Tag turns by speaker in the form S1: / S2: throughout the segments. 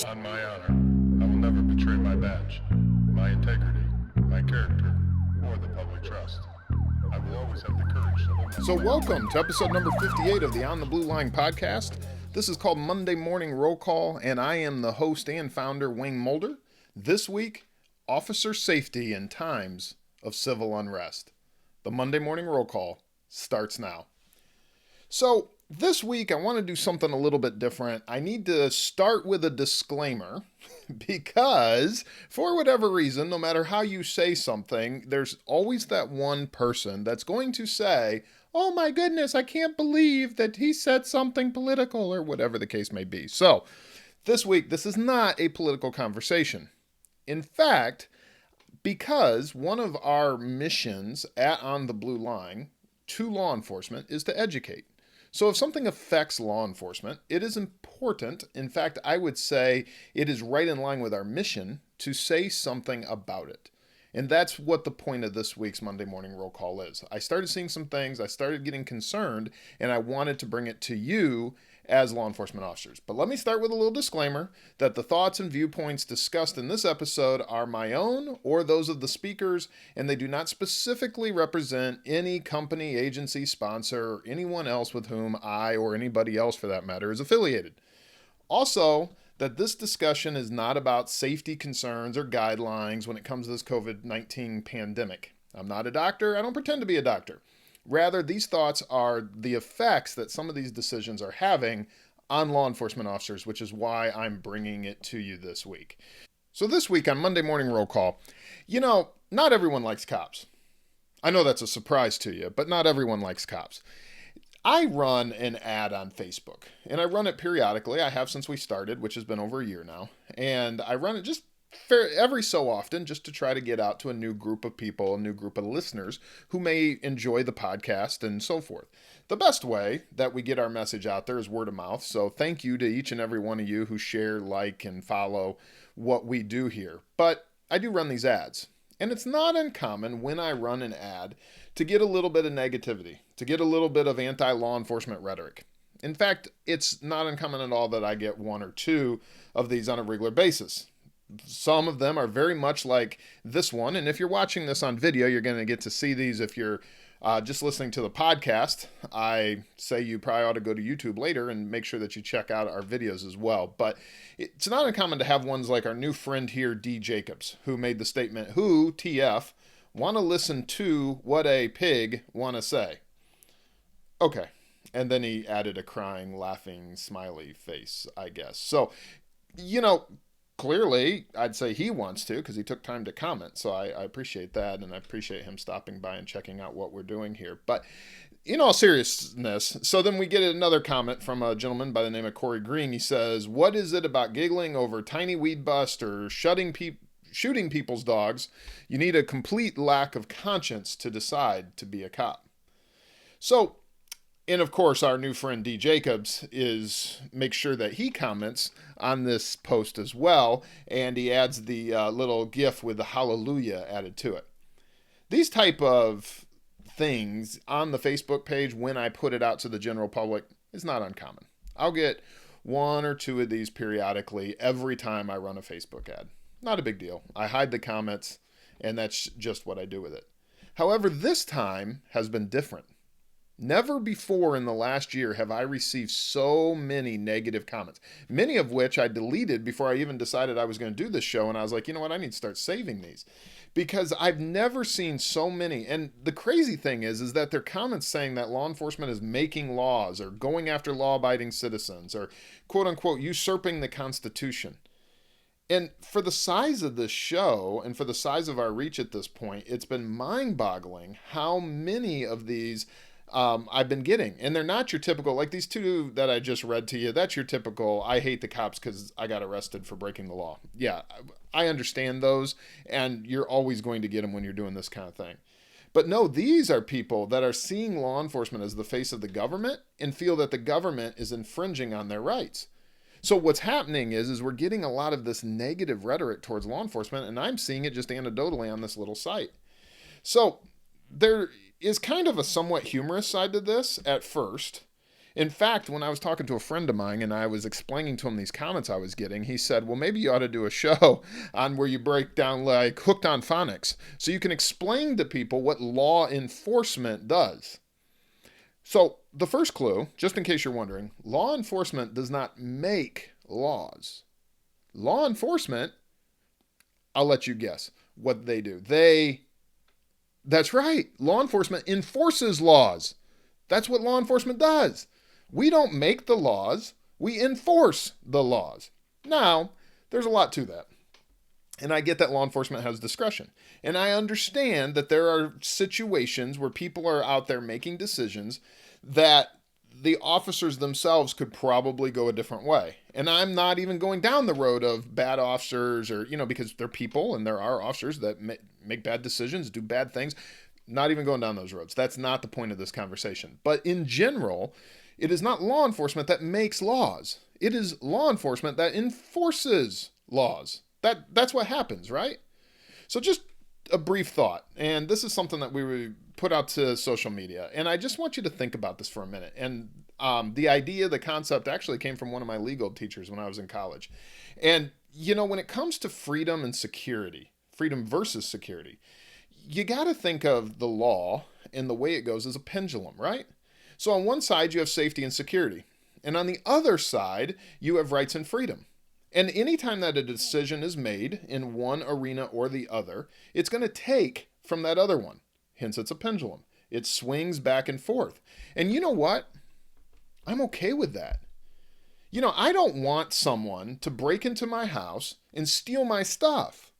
S1: On my honor, I will never betray my badge, my integrity, my character, or the public trust. I will always have the courage to hold.
S2: So, welcome to episode number 58 of the On the Blue Line podcast. This is called Monday Morning Roll Call, and I am the host and founder, Wayne Mulder. This week, officer safety in times of civil unrest. The Monday Morning Roll Call starts now. So, this week I want to do something a little bit different. I need to start with a disclaimer because, for whatever reason, no matter how you say something, there's always that one person that's going to say, "Oh my goodness, I can't believe that he said something political," or whatever the case may be. So, this week, this is not a political conversation. In fact, because one of our missions at On the Blue Line to law enforcement is to educate. So if something affects law enforcement, it is important, in fact, I would say it is right in line with our mission to say something about it. And that's what the point of this week's Monday Morning Roll Call is. I started seeing some things, I started getting concerned, and I wanted to bring it to you as law enforcement officers. But let me start with a little disclaimer that the thoughts and viewpoints discussed in this episode are my own or those of the speakers, and they do not specifically represent any company, agency, sponsor, or anyone else with whom I, or anybody else for that matter, is affiliated. Also, that this discussion is not about safety concerns or guidelines when it comes to this COVID-19 pandemic. I'm not a doctor. I don't pretend to be a doctor. Rather, these thoughts are the effects that some of these decisions are having on law enforcement officers, which is why I'm bringing it to you this week. So this week on Monday Morning Roll Call, not everyone likes cops. I know that's a surprise to you, but not everyone likes cops. I run an ad on Facebook, and I run it periodically. I have since we started, which has been over a year now, and I run it just every so often just to try to get out to a new group of people, a new group of listeners who may enjoy the podcast and so forth. The best way that we get our message out there is word of mouth. So thank you to each and every one of you who share, like, and follow what we do here. But I do run these ads, and it's not uncommon when I run an ad to get a little bit of negativity, to get a little bit of anti-law enforcement rhetoric. In fact, it's not uncommon at all that I get one or two of these on a regular basis. Some of them are very much like this one, and if you're watching this on video, you're going to get to see these. If you're just listening to the podcast, I say you probably ought to go to YouTube later and make sure that you check out our videos as well. But it's not uncommon to have ones like our new friend here, D. Jacobs, who made the statement, "Who, TF, want to listen to what a pig want to say?" Okay. And then he added a crying, laughing, smiley face, I guess. So, clearly, I'd say he wants to because he took time to comment. So I appreciate that, and I appreciate him stopping by and checking out what we're doing here. But in all seriousness, so then we get another comment from a gentleman by the name of Corey Green. He says, "What is it about giggling over tiny weed bust or shooting people's dogs? You need a complete lack of conscience to decide to be a cop." So, and of course, our new friend D. Jacobs makes sure that he comments on this post as well, and he adds the little GIF with the hallelujah added to it. These type of things on the Facebook page, when I put it out to the general public, is not uncommon. I'll get one or two of these periodically every time I run a Facebook ad. Not a big deal. I hide the comments, and that's just what I do with it. However, this time has been different. Never before in the last year have I received so many negative comments, many of which I deleted before I even decided I was going to do this show. And I was like, you know what, I need to start saving these because I've never seen so many. And the crazy thing is that they're comments saying that law enforcement is making laws or going after law-abiding citizens or quote unquote usurping the Constitution. And for the size of this show and for the size of our reach at this point, it's been mind-boggling how many of these I've been getting. And they're not your typical, like these two that I just read to you, that's your typical, I hate the cops because I got arrested for breaking the law. Yeah, I understand those, and you're always going to get them when you're doing this kind of thing. But no, these are people that are seeing law enforcement as the face of the government and feel that the government is infringing on their rights. So what's happening is we're getting a lot of this negative rhetoric towards law enforcement, and I'm seeing it just anecdotally on this little site. So there is kind of a somewhat humorous side to this at first, In fact, when I was talking to a friend of mine and I was explaining to him these comments I was getting, he said, well, maybe you ought to do a show on where you break down like Hooked on Phonics so you can explain to people what law enforcement does. So the first clue, just in case you're wondering, law enforcement does not make laws. Law enforcement, I'll let you guess what they do. That's right, law enforcement enforces laws. That's what law enforcement does. We don't make the laws, we enforce the laws. Now, there's a lot to that. And I get that law enforcement has discretion. And I understand that there are situations where people are out there making decisions that the officers themselves could probably go a different way. And I'm not even going down the road of bad officers or, because they're people and there are officers that make bad decisions, do bad things. Not even going down those roads. That's not the point of this conversation. But in general, it is not law enforcement that makes laws. It is law enforcement that enforces laws. That's what happens, right? So just a brief thought. And this is something that we put out to social media. And I just want you to think about this for a minute. And the concept actually came from one of my legal teachers when I was in college. And, when it comes to freedom and security, freedom versus security, you got to think of the law and the way it goes as a pendulum, right? So on one side, you have safety and security. And on the other side, you have rights and freedom. And anytime that a decision is made in one arena or the other, it's going to take from that other one. Hence, it's a pendulum. It swings back and forth. And you know what? I'm okay with that. I don't want someone to break into my house and steal my stuff.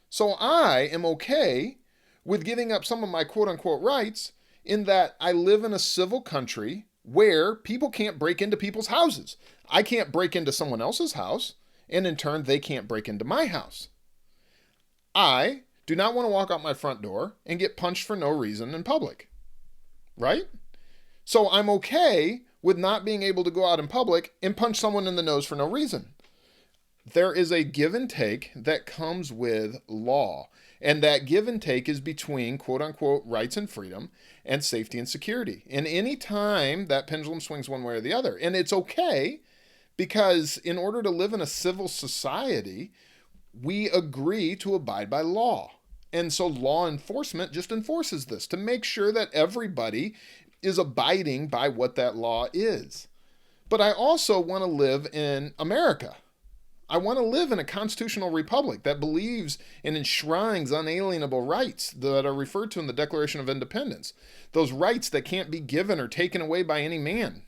S2: So I am okay with giving up some of my quote-unquote rights in that I live in a civil country where people can't break into people's houses. I can't break into someone else's house, and in turn, they can't break into my house. I do not want to walk out my front door and get punched for no reason in public, right? So I'm okay with not being able to go out in public and punch someone in the nose for no reason. There is a give and take that comes with law. And that give and take is between quote unquote rights and freedom and safety and security. And any time that pendulum swings one way or the other. And it's okay because in order to live in a civil society, we agree to abide by law. And so law enforcement just enforces this to make sure that everybody is abiding by what that law is. But I also want to live in America. I want to live in a constitutional republic that believes and enshrines unalienable rights that are referred to in the Declaration of Independence. Those rights that can't be given or taken away by any man.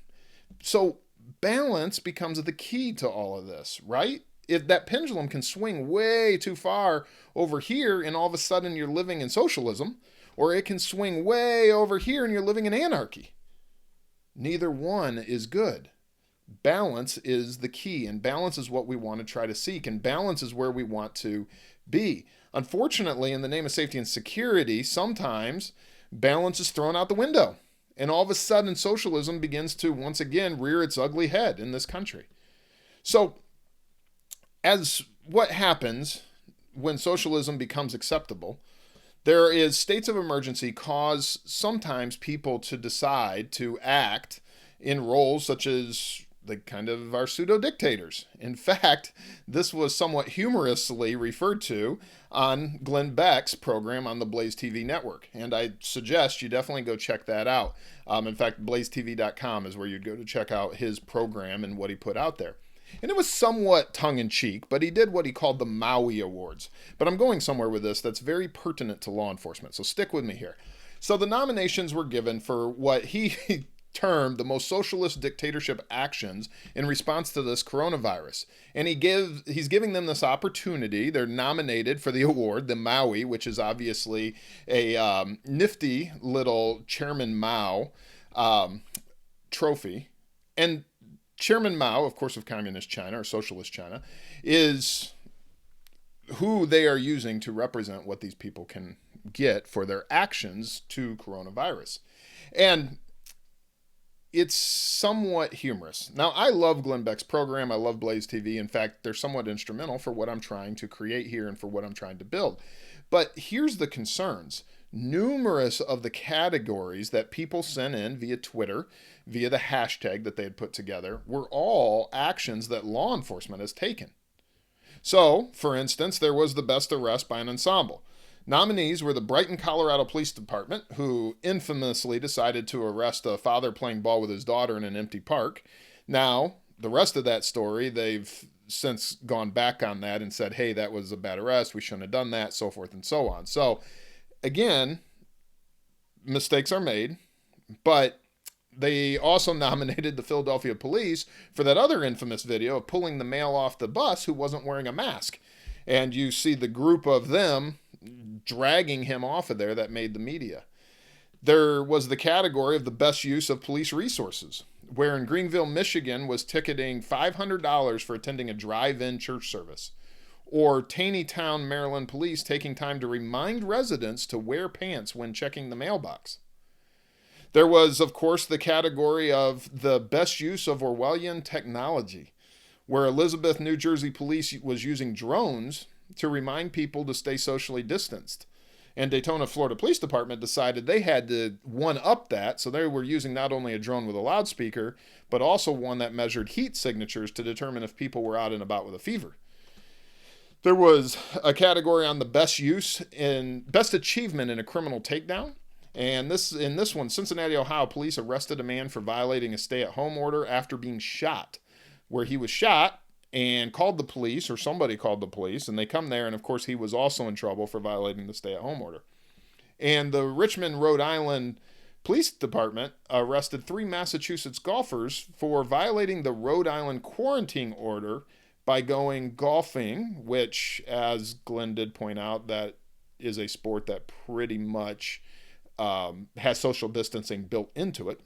S2: So balance becomes the key to all of this, right? If that pendulum can swing way too far over here and all of a sudden you're living in socialism, or it can swing way over here and you're living in anarchy. Neither one is good. Balance is the key, and balance is what we want to try to seek, and balance is where we want to be. Unfortunately, in the name of safety and security, sometimes balance is thrown out the window, and all of a sudden socialism begins to once again rear its ugly head in this country. So, as what happens when socialism becomes acceptable, there is states of emergency cause sometimes people to decide to act in roles such as the kind of our pseudo-dictators. In fact, this was somewhat humorously referred to on Glenn Beck's program on the Blaze TV network. And I suggest you definitely go check that out. In fact, blazetv.com is where you'd go to check out his program and what he put out there. And it was somewhat tongue-in-cheek, but he did what he called the Maui Awards. But I'm going somewhere with this that's very pertinent to law enforcement, so stick with me here. So the nominations were given for what he termed the most socialist dictatorship actions in response to this coronavirus. And he's giving them this opportunity. They're nominated for the award, the Maui, which is obviously a nifty little Chairman Mao trophy. And Chairman Mao, of course, of Communist China or Socialist China, is who they are using to represent what these people can get for their actions to coronavirus. And it's somewhat humorous. Now, I love Glenn Beck's program. I love Blaze TV. In fact, they're somewhat instrumental for what I'm trying to create here and for what I'm trying to build. But here's the concerns. numerous of the categories that people sent in via Twitter, via the hashtag that they had put together, were all actions that law enforcement has taken. So, for instance, there was the best arrest by an ensemble. Nominees were the Brighton, Colorado Police Department, who infamously decided to arrest a father playing ball with his daughter in an empty park. Now, the rest of that story, they've since gone back on that and said, hey, that was a bad arrest, we shouldn't have done that, so forth and so on. So, again, mistakes are made, but they also nominated the Philadelphia police for that other infamous video of pulling the male off the bus who wasn't wearing a mask. And you see the group of them dragging him off of there that made the media. There was the category of the best use of police resources, where in Greenville, Michigan was ticketing $500 for attending a drive-in church service. Or Taneytown, Maryland police taking time to remind residents to wear pants when checking the mailbox. There was, of course, the category of the best use of Orwellian technology, where Elizabeth, New Jersey police was using drones to remind people to stay socially distanced. And Daytona, Florida Police Department decided they had to one-up that, so they were using not only a drone with a loudspeaker, but also one that measured heat signatures to determine if people were out and about with a fever. There was a category on the best achievement in a criminal takedown. And in this one, Cincinnati, Ohio, police arrested a man for violating a stay-at-home order after being shot, where he was shot and called the police, or somebody called the police, and they come there, and of course he was also in trouble for violating the stay-at-home order. And the Richmond, Rhode Island Police Department arrested 3 Massachusetts golfers for violating the Rhode Island quarantine order by going golfing, which, as Glenn did point out, that is a sport that pretty much has social distancing built into it.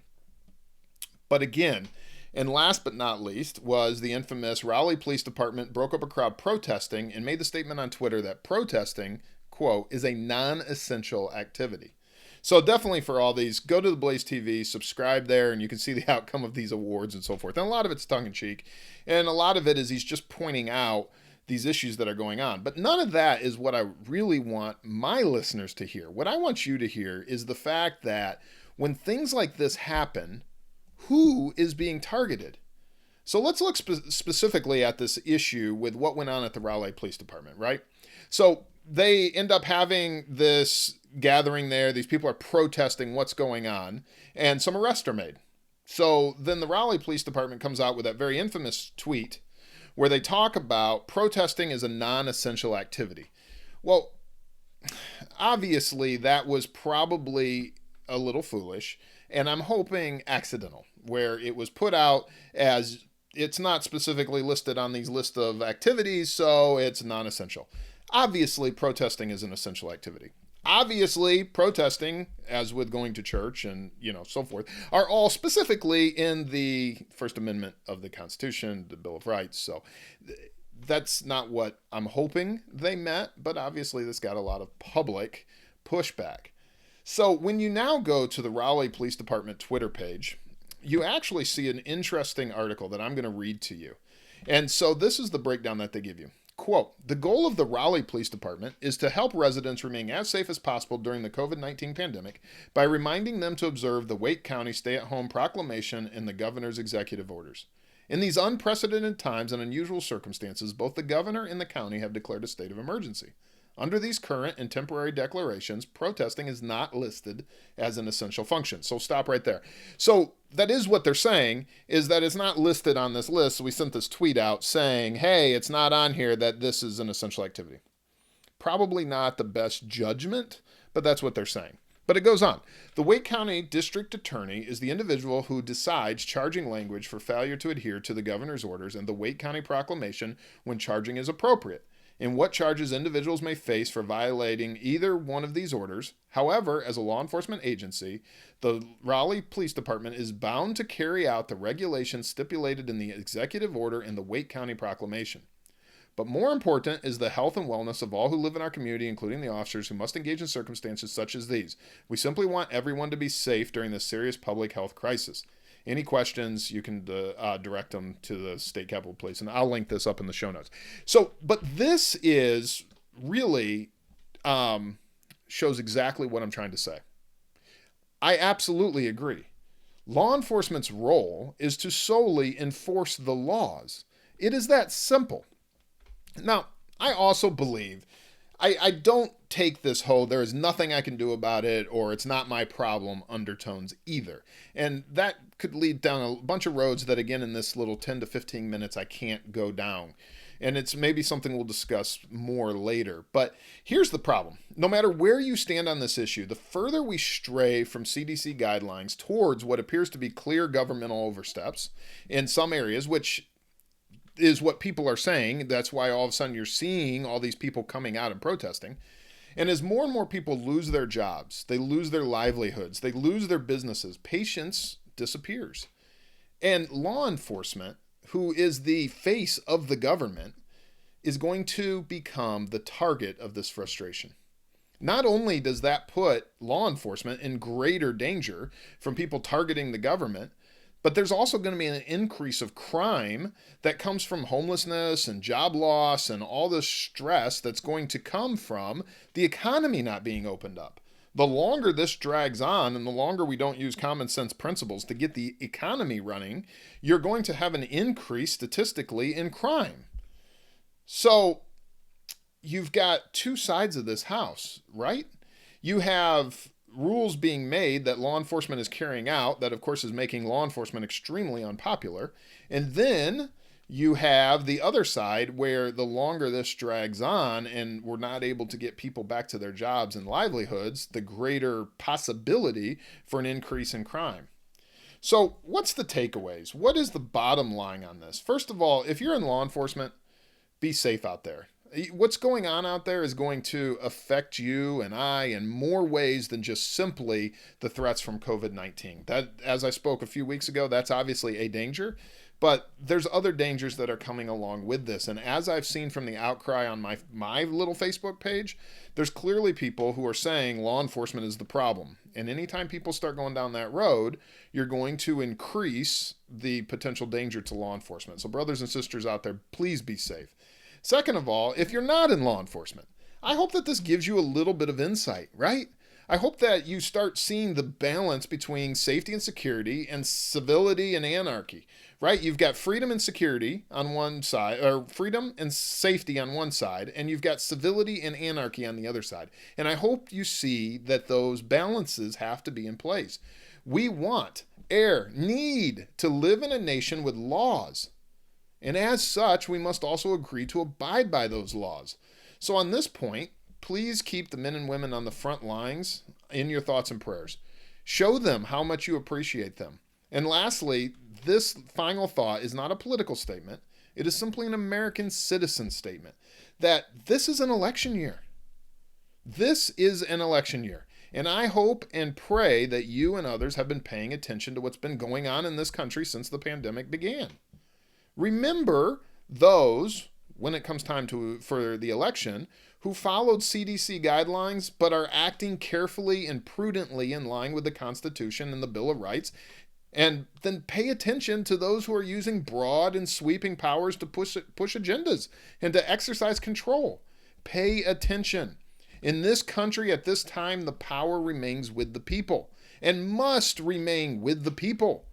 S2: But again, and last but not least, was the infamous Raleigh Police Department broke up a crowd protesting and made the statement on Twitter that protesting, quote, is a non-essential activity. So definitely for all these, go to the Blaze TV, subscribe there, and you can see the outcome of these awards and so forth. And a lot of it's tongue-in-cheek, and a lot of it is he's just pointing out these issues that are going on. But none of that is what I really want my listeners to hear. What I want you to hear is the fact that when things like this happen, who is being targeted? So let's look specifically at this issue with what went on at the Raleigh Police Department, right? So they end up having this gathering there. These people are protesting what's going on, and some arrests are made. So then the Raleigh Police Department comes out with that very infamous tweet where they talk about protesting as a non-essential activity. Well, obviously that was probably a little foolish, and I'm hoping accidental, where it was put out as it's not specifically listed on these list of activities, so it's non-essential. Obviously, protesting is an essential activity. Obviously, protesting, as with going to church and, so forth, are all specifically in the First Amendment of the Constitution, the Bill of Rights. So that's not what I'm hoping they meant, but obviously this got a lot of public pushback. So when you now go to the Raleigh Police Department Twitter page, you actually see an interesting article that I'm going to read to you. And so this is the breakdown that they give you. Quote, the goal of the Raleigh Police Department is to help residents remain as safe as possible during the COVID-19 pandemic by reminding them to observe the Wake County stay-at-home proclamation and the governor's executive orders. In these unprecedented times and unusual circumstances, both the governor and the county have declared a state of emergency. Under these current and temporary declarations, protesting is not listed as an essential function. So stop right there. So that is what they're saying, is that it's not listed on this list. So we sent this tweet out saying, hey, it's not on here that this is an essential activity. Probably not the best judgment, but that's what they're saying. But it goes on. The Wake County District Attorney is the individual who decides charging language for failure to adhere to the governor's orders and the Wake County proclamation when charging is appropriate, and what charges individuals may face for violating either one of these orders. However, as a law enforcement agency, the Raleigh Police Department is bound to carry out the regulations stipulated in the executive order and the Wake County proclamation. But more important is the health and wellness of all who live in our community, including the officers who must engage in circumstances such as these. We simply want everyone to be safe during this serious public health crisis. Any questions, you can direct them to the State Capitol Police, and I'll link this up in the show notes. So, but this is really shows exactly what I'm trying to say. I absolutely agree. Law enforcement's role is to solely enforce the laws. It is that simple. Now, I also believe, I don't take this whole there is nothing I can do about it or it's not my problem undertones either. And that could lead down a bunch of roads that, again, in this little 10 to 15 minutes, I can't go down. And it's maybe something we'll discuss more later. But here's the problem. No matter where you stand on this issue, the further we stray from CDC guidelines towards what appears to be clear governmental oversteps in some areas, which is what people are saying. That's why all of a sudden you're seeing all these people coming out and protesting. And as more and more people lose their jobs, they lose their livelihoods, they lose their businesses, patience disappears. And law enforcement, who is the face of the government, is going to become the target of this frustration. Not only does that put law enforcement in greater danger from people targeting the government, but there's also going to be an increase of crime that comes from homelessness and job loss and all this stress that's going to come from the economy not being opened up. The longer this drags on and the longer we don't use common sense principles to get the economy running, you're going to have an increase statistically in crime. So you've got two sides of this house, right? You have rules being made that law enforcement is carrying out that, of course, is making law enforcement extremely unpopular. And then you have the other side where the longer this drags on and we're not able to get people back to their jobs and livelihoods, the greater possibility for an increase in crime. So what's the takeaways? What is the bottom line on this? First of all, if you're in law enforcement, be safe out there. What's going on out there is going to affect you and I in more ways than just simply the threats from COVID-19. That, as I spoke a few weeks ago, that's obviously a danger. But there's other dangers that are coming along with this. And as I've seen from the outcry on my little Facebook page, there's clearly people who are saying law enforcement is the problem. And anytime people start going down that road, you're going to increase the potential danger to law enforcement. So brothers and sisters out there, please be safe. Second of all, if you're not in law enforcement, I hope that this gives you a little bit of insight, right? I hope that you start seeing the balance between safety and security and civility and anarchy, right? You've got freedom and security on one side, or freedom and safety on one side, and you've got civility and anarchy on the other side. And I hope you see that those balances have to be in place. We need to live in a nation with laws. And as such, we must also agree to abide by those laws. So on this point, please keep the men and women on the front lines in your thoughts and prayers. Show them how much you appreciate them. And lastly, this final thought is not a political statement. It is simply an American citizen statement that this is an election year. This is an election year. And I hope and pray that you and others have been paying attention to what's been going on in this country since the pandemic began. Remember those, when it comes time for the election, who followed CDC guidelines but are acting carefully and prudently in line with the Constitution and the Bill of Rights. And then pay attention to those who are using broad and sweeping powers to push agendas and to exercise control. Pay attention. In this country at this time, the power remains with the people and must remain with the people.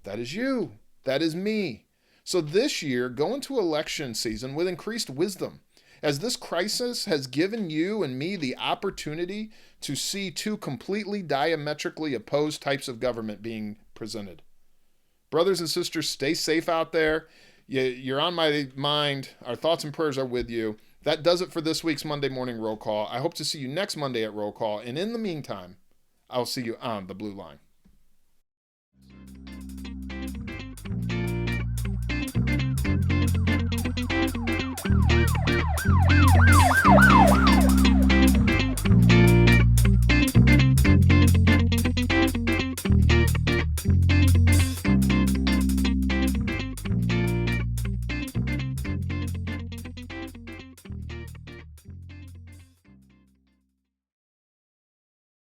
S2: That is you. That is me. So this year, go into election season with increased wisdom, as this crisis has given you and me the opportunity to see two completely diametrically opposed types of government being presented. Brothers and sisters, stay safe out there. You're on my mind. Our thoughts and prayers are with you. That does it for this week's Monday Morning Roll Call. I hope to see you next Monday at Roll Call. And in the meantime, I'll see you on the Blue Line.